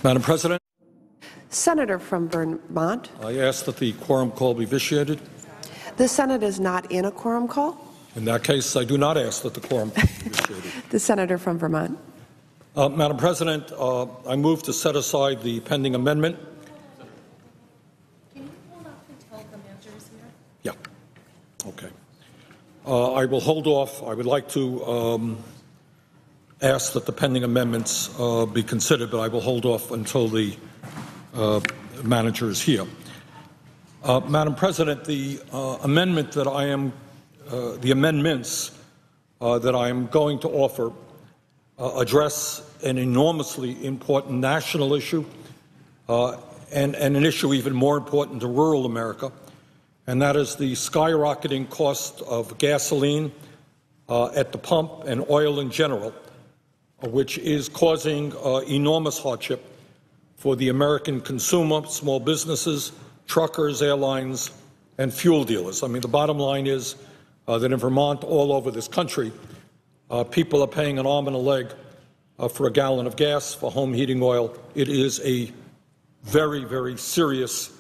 Madam President, Senator from Vermont. I ask that the quorum call be vitiated. The Senate is not in a quorum call. In that case, I do not ask that the quorum call be vitiated. The Senator from Vermont. Madam President, I move to set aside the pending amendment. Can you hold off until the manager is here? Yeah. Okay. I will hold off. I would like to ask that the pending amendments be considered, but I will hold off until the manager is here. Madam President, the amendment that I am, the amendments that I am going to offer address an enormously important national issue and an issue even more important to rural America, and that is the skyrocketing cost of gasoline at the pump and oil in general, which is causing enormous hardship for the American consumer, small businesses, truckers, airlines, and fuel dealers. I mean, the bottom line is that in Vermont, all over this country, people are paying an arm and a leg for a gallon of gas, for home heating oil. It is a very, very serious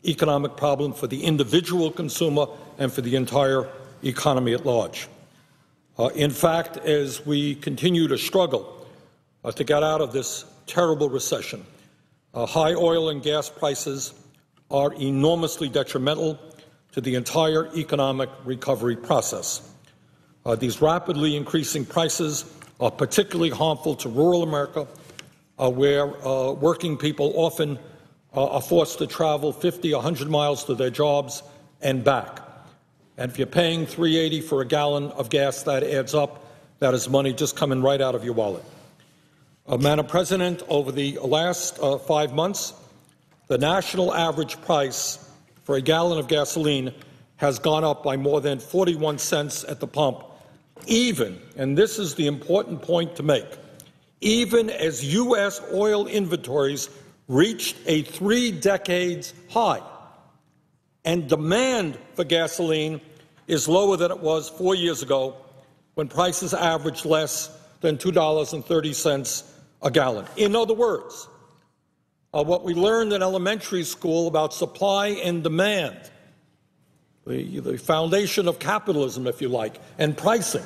economic problem for the individual consumer and for the entire economy at large. In fact, as we continue to struggle to get out of this terrible recession, high oil and gas prices are enormously detrimental to the entire economic recovery process. These rapidly increasing prices are particularly harmful to rural America, where working people often are forced to travel 50, 100 miles to their jobs and back. And if you're paying $3.80 for a gallon of gas, that adds up. That is money just coming right out of your wallet. Madam President, over the last 5 months, the national average price for a gallon of gasoline has gone up by more than 41 cents at the pump, even, and this is the important point to make, even as U.S. oil inventories reached a 3-decades high, and demand for gasoline is lower than it was 4 years ago, when prices averaged less than $2.30 a gallon. In other words, what we learned in elementary school about supply and demand, the foundation of capitalism, if you like, and pricing,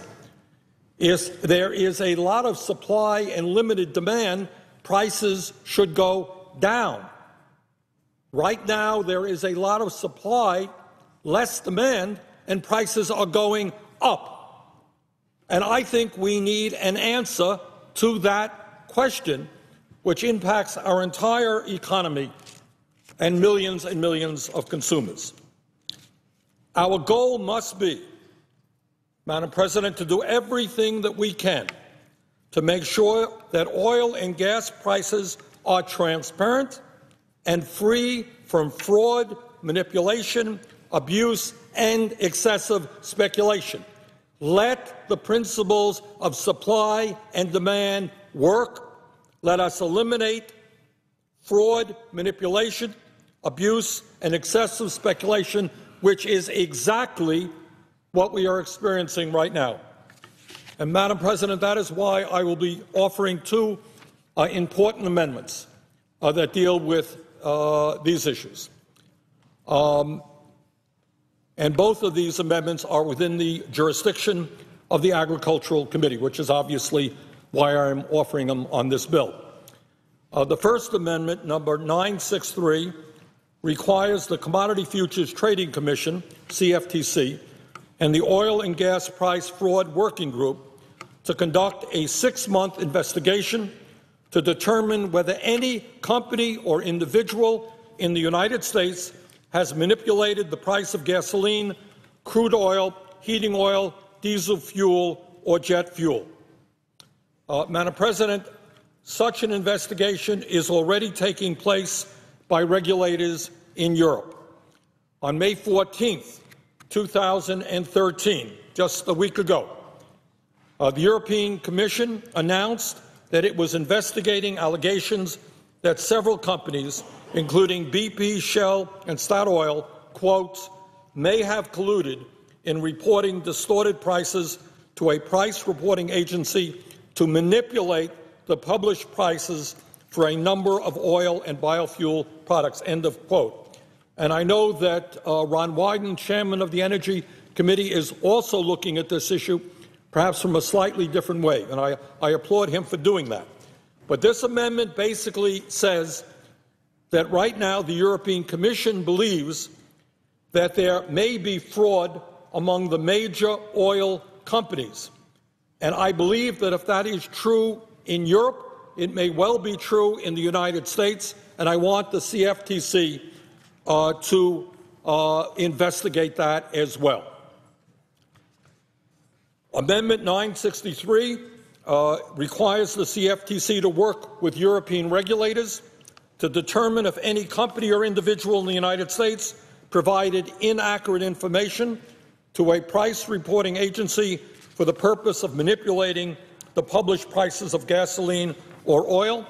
is there is a lot of supply and limited demand. Prices should go down. Right now, there is a lot of supply, less demand, and prices are going up. And I think we need an answer to that question, which impacts our entire economy and millions of consumers. Our goal must be, Madam President, to do everything that we can to make sure that oil and gas prices are transparent and free from fraud, manipulation, abuse, and excessive speculation. Let the principles of supply and demand work. Let us eliminate fraud, manipulation, abuse, and excessive speculation, which is exactly what we are experiencing right now. And, Madam President, that is why I will be offering two important amendments that deal with these issues. And both of these amendments are within the jurisdiction of the Agricultural Committee, which is obviously why I'm offering them on this bill. The first amendment, number 963, requires the Commodity Futures Trading Commission, CFTC, and the Oil and Gas Price Fraud Working Group to conduct a 6-month investigation to determine whether any company or individual in the United States has manipulated the price of gasoline, crude oil, heating oil, diesel fuel, or jet fuel. Madam President, such an investigation is already taking place by regulators in Europe. On May 14th, 2013, just a week ago, the European Commission announced that it was investigating allegations that several companies, including BP, Shell, and Statoil, quote, may have colluded in reporting distorted prices to a price reporting agency to manipulate the published prices for a number of oil and biofuel products, end of quote. And I know that Ron Wyden, chairman of the Energy Committee, is also looking at this issue, perhaps from a slightly different way, and I applaud him for doing that. But this amendment basically says that right now the European Commission believes that there may be fraud among the major oil companies. And I believe that if that is true in Europe, it may well be true in the United States, and I want the CFTC to investigate that as well. Amendment 963 requires the CFTC to work with European regulators to determine if any company or individual in the United States provided inaccurate information to a price reporting agency for the purpose of manipulating the published prices of gasoline or oil.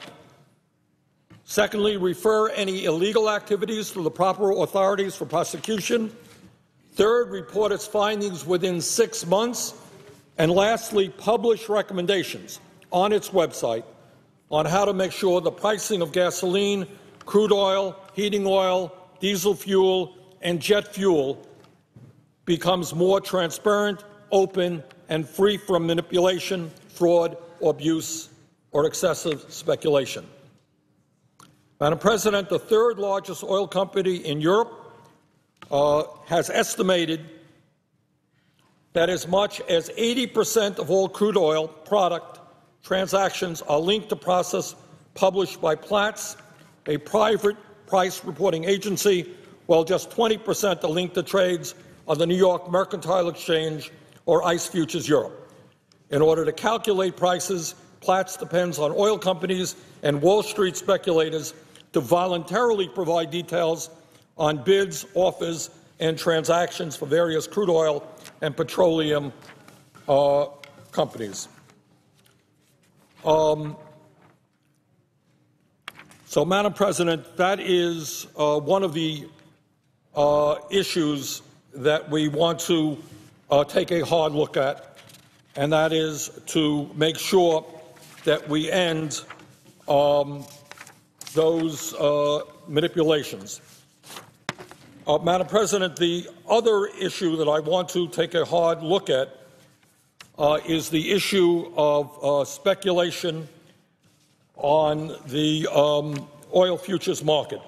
Secondly, refer any illegal activities to the proper authorities for prosecution. Third, report its findings within 6 months. And lastly, publish recommendations on its website on how to make sure the pricing of gasoline, crude oil, heating oil, diesel fuel, and jet fuel becomes more transparent, open, and free from manipulation, fraud, or abuse, or excessive speculation. Madam President, the third largest oil company in Europe has estimated that as much as 80% of all crude oil product transactions are linked to process published by Platts, a private price reporting agency, while just 20% are linked to trades on the New York Mercantile Exchange or ICE Futures Europe. In order to calculate prices, Platts depends on oil companies and Wall Street speculators to voluntarily provide details on bids, offers, and transactions for various crude oil and petroleum companies. So, Madam President, that is one of the issues that we want to take a hard look at, and that is to make sure that we end those manipulations. Madam President, the other issue that I want to take a hard look at is the issue of speculation on the oil futures market.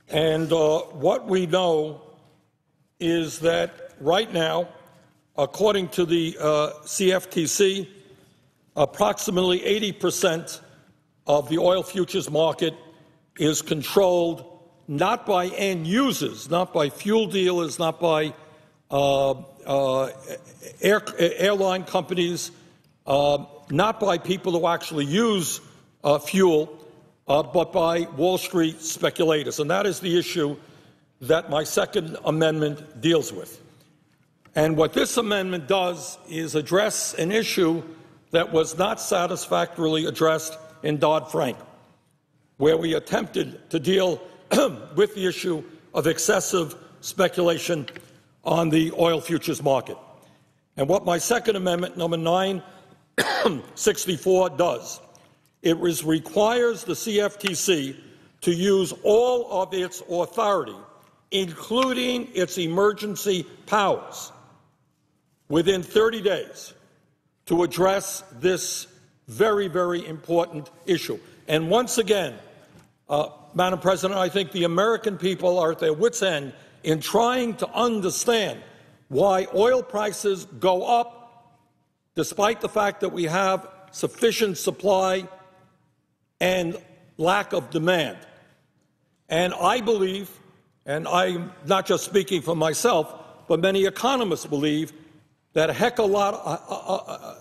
And what we know is that right now, according to the CFTC, approximately 80% of the oil futures market is controlled not by end users, not by fuel dealers, not by airline companies, not by people who actually use fuel, but by Wall Street speculators. And that is the issue that my second amendment deals with. And what this amendment does is address an issue that was not satisfactorily addressed in Dodd-Frank, where we attempted to deal with the issue of excessive speculation on the oil futures market. And what my second amendment, number 964, does, it requires the CFTC to use all of its authority, including its emergency powers, within 30 days to address this very, very important issue. And once again, Madam President, I think the American people are at their wits' end in trying to understand why oil prices go up despite the fact that we have sufficient supply and lack of demand. And I believe, and I'm not just speaking for myself, but many economists believe that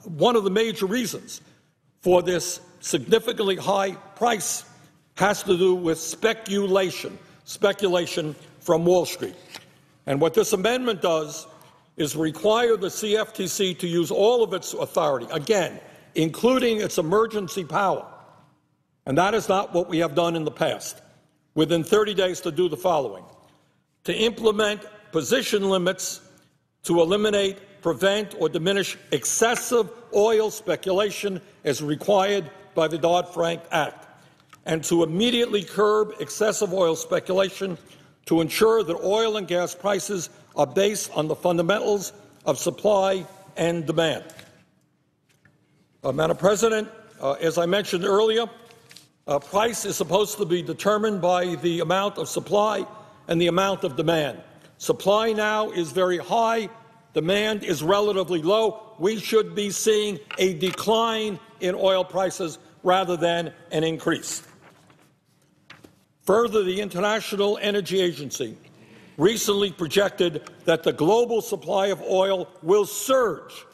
one of the major reasons for this significantly high price has to do with speculation from Wall Street. And what this amendment does is require the CFTC to use all of its authority, again, including its emergency power. And that is not what we have done in the past. Within 30 days to do the following: to implement position limits to eliminate, prevent, or diminish excessive oil speculation as required by the Dodd-Frank Act, and to immediately curb excessive oil speculation to ensure that oil and gas prices are based on the fundamentals of supply and demand. Madam President, as I mentioned earlier, price is supposed to be determined by the amount of supply and the amount of demand. Supply now is very high. Demand is relatively low. We should be seeing a decline in oil prices rather than an increase. Further, the International Energy Agency recently projected that the global supply of oil will surge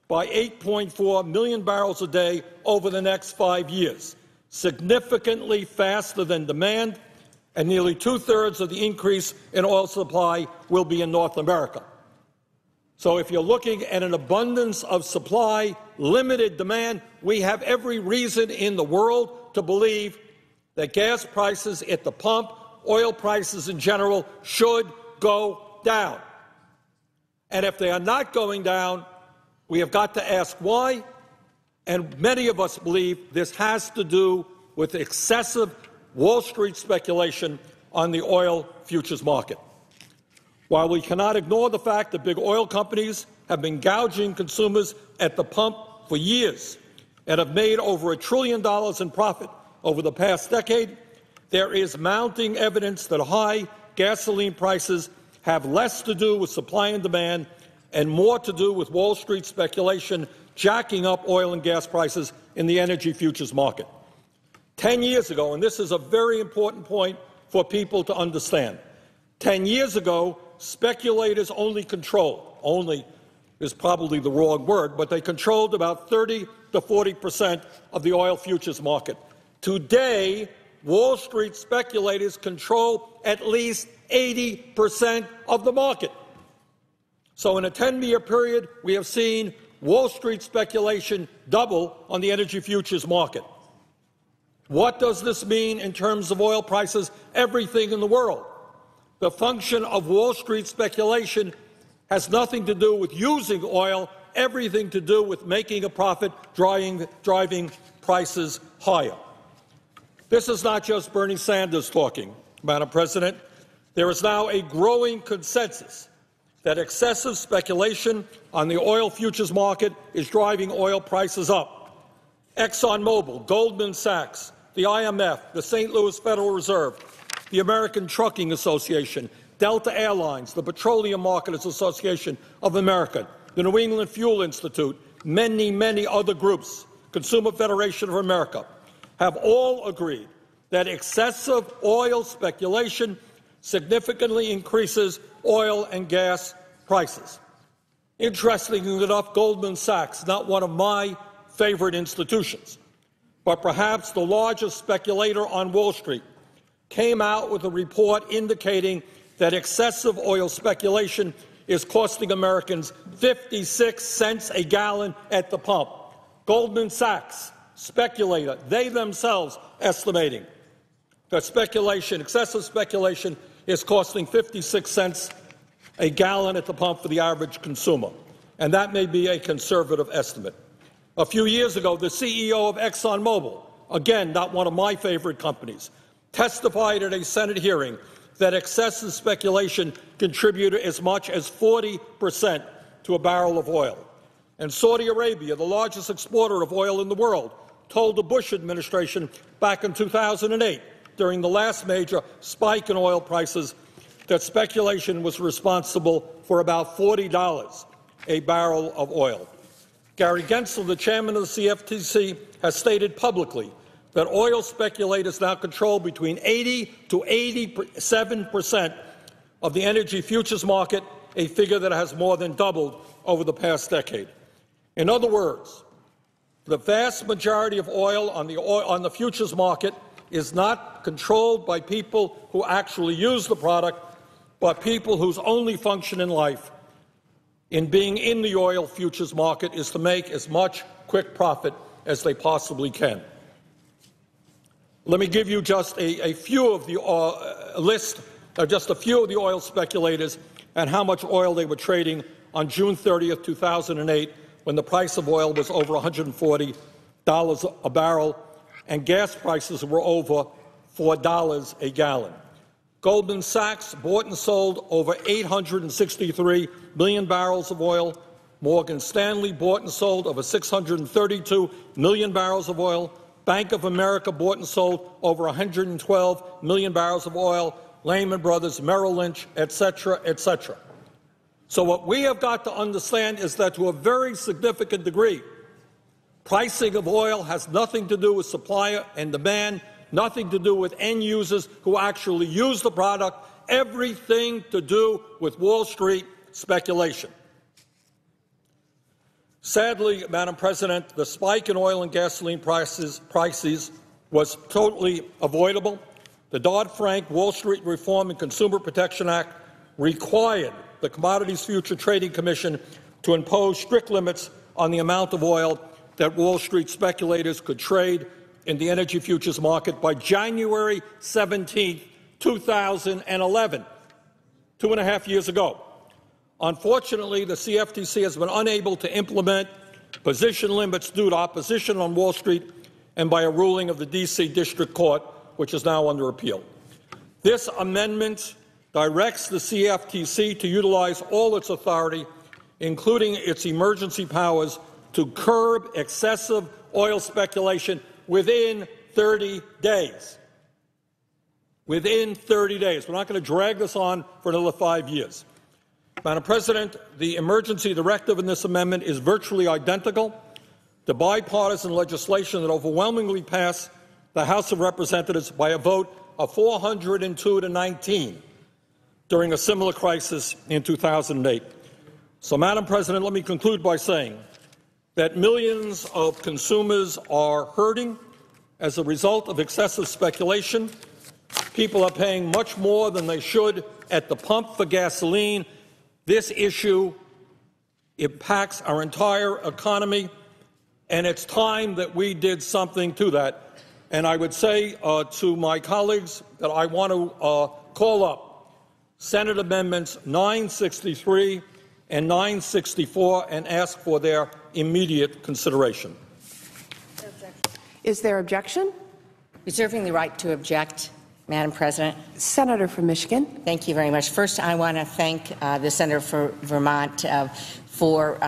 by 8.4 million barrels a day over the next 5 years, significantly faster than demand, and nearly two-thirds of the increase in oil supply will be in North America. So if you're looking at an abundance of supply, limited demand, we have every reason in the world to believe that gas prices at the pump, oil prices in general, should go down. And if they are not going down, we have got to ask why, and many of us believe this has to do with excessive Wall Street speculation on the oil futures market. While we cannot ignore the fact that big oil companies have been gouging consumers at the pump for years and have made over $1 trillion in profit over the past decade, there is mounting evidence that high gasoline prices have less to do with supply and demand and more to do with Wall Street speculation jacking up oil and gas prices in the energy futures market. 10 years ago, and this is a very important point for people to understand, 10 years ago, speculators only is probably the wrong word, but they controlled about 30 to 40% of the oil futures market. Today, Wall Street speculators control at least 80% of the market. So in a 10-year period, we have seen Wall Street speculation double on the energy futures market. What does this mean in terms of oil prices? Everything in the world. The function of Wall Street speculation has nothing to do with using oil, everything to do with making a profit, driving prices higher. This is not just Bernie Sanders talking, Madam President. There is now a growing consensus that excessive speculation on the oil futures market is driving oil prices up. ExxonMobil, Goldman Sachs, the IMF, the St. Louis Federal Reserve, the American Trucking Association, Delta Airlines, the Petroleum Marketers Association of America, the New England Fuel Institute, many, many other groups, Consumer Federation of America, have all agreed that excessive oil speculation significantly increases oil and gas prices. Interestingly enough, Goldman Sachs, not one of my favorite institutions, but perhaps the largest speculator on Wall Street, came out with a report indicating that excessive oil speculation is costing Americans 56 cents a gallon at the pump. Goldman Sachs, speculator, they themselves estimating that excessive speculation is costing 56 cents a gallon at the pump for the average consumer, and that may be a conservative estimate. A few years ago, the CEO of ExxonMobil, again, not one of my favorite companies, testified at a Senate hearing that excessive speculation contributed as much as 40% to a barrel of oil. And Saudi Arabia, the largest exporter of oil in the world, told the Bush administration back in 2008, during the last major spike in oil prices, that speculation was responsible for about $40 a barrel of oil. Gary Gensler, the chairman of the CFTC, has stated publicly that oil speculators now control between 80 to 87% of the energy futures market, a figure that has more than doubled over the past decade. In other words, the vast majority of oil on the futures market is not controlled by people who actually use the product, but people whose only function in life in being in the oil futures market is to make as much quick profit as they possibly can. Let me give you just a few of the list of just a few of the oil speculators and how much oil they were trading on June 30th, 2008, when the price of oil was over $140 a barrel, and gas prices were over $4 a gallon. Goldman Sachs bought and sold over 863 million barrels of oil. Morgan Stanley bought and sold over 632 million barrels of oil. Bank of America bought and sold over 112 million barrels of oil. Lehman Brothers, Merrill Lynch, et cetera, et cetera. So what we have got to understand is that to a very significant degree, pricing of oil has nothing to do with supply and demand, nothing to do with end users who actually use the product, everything to do with Wall Street speculation. Sadly, Madam President, the spike in oil and gasoline prices was totally avoidable. The Dodd-Frank Wall Street Reform and Consumer Protection Act required the Commodities Future Trading Commission to impose strict limits on the amount of oil that Wall Street speculators could trade in the energy futures market by January 17, 2011, 2.5 years ago. Unfortunately, the CFTC has been unable to implement position limits due to opposition on Wall Street and by a ruling of the D.C. District Court, which is now under appeal. This amendment directs the CFTC to utilize all its authority, including its emergency powers, to curb excessive oil speculation within 30 days. Within 30 days. We're not going to drag this on for another 5 years. Madam President, the emergency directive in this amendment is virtually identical to bipartisan legislation that overwhelmingly passed the House of Representatives by a vote of 402 to 19 during a similar crisis in 2008. So, Madam President, let me conclude by saying that millions of consumers are hurting as a result of excessive speculation. People are paying much more than they should at the pump for gasoline. This issue impacts our entire economy, and it's time that we did something to that. And I would say to my colleagues that I want to call up Senate Amendments 963 and 964 and ask for their immediate consideration. Is there objection? Reserving the right to object, Madam President. Senator from Michigan. Thank you very much. First, I want to thank the Senator for Vermont for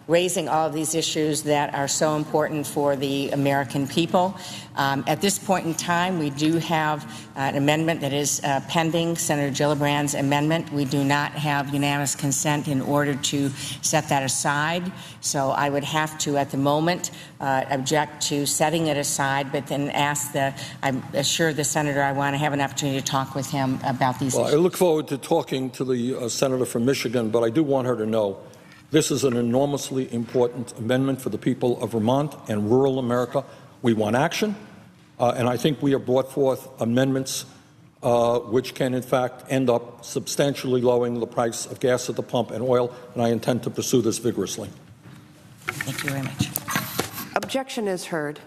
raising all of these issues that are so important for the American people. At this point in time, we do have an amendment that is pending, Senator Gillibrand's amendment. We do not have unanimous consent in order to set that aside. So I would have to, at the moment, object to setting it aside, but then I assure the Senator I want to have an opportunity to talk with him about these issues. I look forward to talking to the Senator from Michigan, but I do want her to know this is an enormously important amendment for the people of Vermont and rural America. We want action, and I think we have brought forth amendments which can, in fact, end up substantially lowering the price of gas at the pump and oil, and I intend to pursue this vigorously. Thank you very much. Objection is heard.